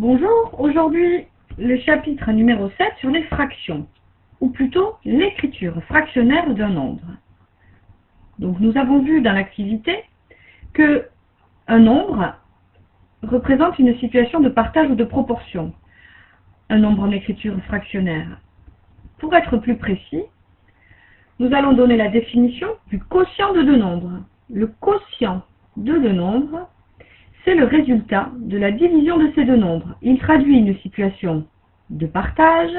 Bonjour, aujourd'hui le chapitre numéro 7 sur les fractions, ou plutôt l'écriture fractionnaire d'un nombre. Donc nous avons vu dans l'activité que un nombre représente une situation de partage ou de proportion, un nombre en écriture fractionnaire. Pour être plus précis, nous allons donner la définition du quotient de deux nombres. Le quotient de deux nombres, c'est le résultat de la division de ces deux nombres. Il traduit une situation de partage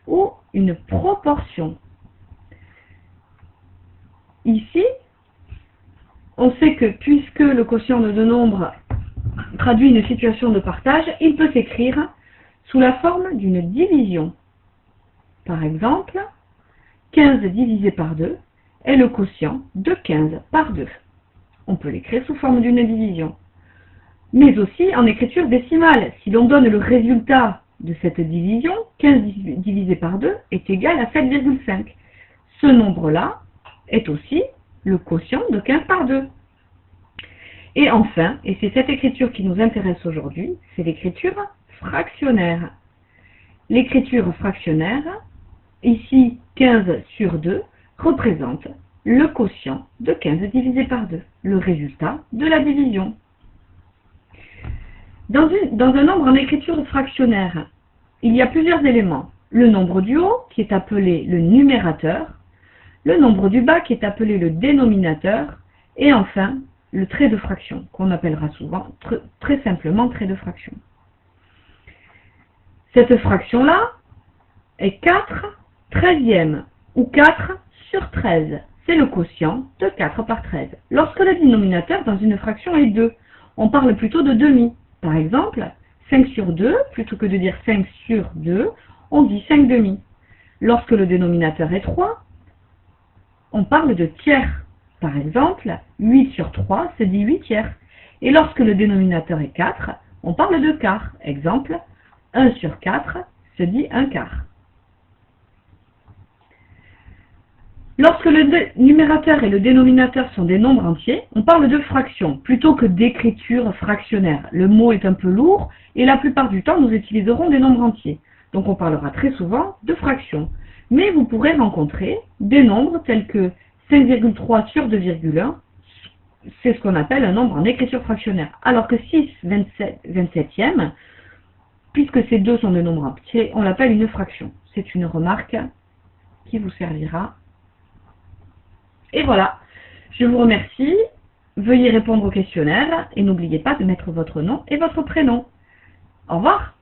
ou une proportion. Ici, on sait que puisque le quotient de deux nombres traduit une situation de partage, il peut s'écrire sous la forme d'une division. Par exemple, 15 divisé par 2 est le quotient de 15 par 2. On peut l'écrire sous forme d'une division. Mais aussi en écriture décimale. Si l'on donne le résultat de cette division, 15 divisé par 2 est égal à 7,5. Ce nombre-là est aussi le quotient de 15 par 2. Et enfin, et c'est cette écriture qui nous intéresse aujourd'hui, c'est l'écriture fractionnaire. L'écriture fractionnaire, ici 15 sur 2, représente le quotient de 15 divisé par 2, le résultat de la division. Dans un nombre en écriture fractionnaire, il y a plusieurs éléments. Le nombre du haut, qui est appelé le numérateur, le nombre du bas, qui est appelé le dénominateur, et enfin, le trait de fraction, qu'on appellera souvent très simplement trait de fraction. Cette fraction-là est 4 treizièmes, ou 4 sur 13. C'est le quotient de 4 par 13. Lorsque le dénominateur dans une fraction est 2, on parle plutôt de demi. Par exemple, 5 sur 2, plutôt que de dire 5 sur 2, on dit 5 demi. Lorsque le dénominateur est 3, on parle de tiers. Par exemple, 8 sur 3 se dit 8 tiers. Et lorsque le dénominateur est 4, on parle de quart. Exemple, 1 sur 4 se dit 1 quart. Lorsque le numérateur et le dénominateur sont des nombres entiers, on parle de fraction plutôt que d'écriture fractionnaire. Le mot est un peu lourd et la plupart du temps, nous utiliserons des nombres entiers. Donc on parlera très souvent de fraction. Mais vous pourrez rencontrer des nombres tels que 5,3 sur 2,1, c'est ce qu'on appelle un nombre en écriture fractionnaire. Alors que 6 27e, puisque ces deux sont des nombres entiers, on l'appelle une fraction. C'est une remarque qui vous servira. Et voilà, je vous remercie, veuillez répondre au questionnaire et n'oubliez pas de mettre votre nom et votre prénom. Au revoir.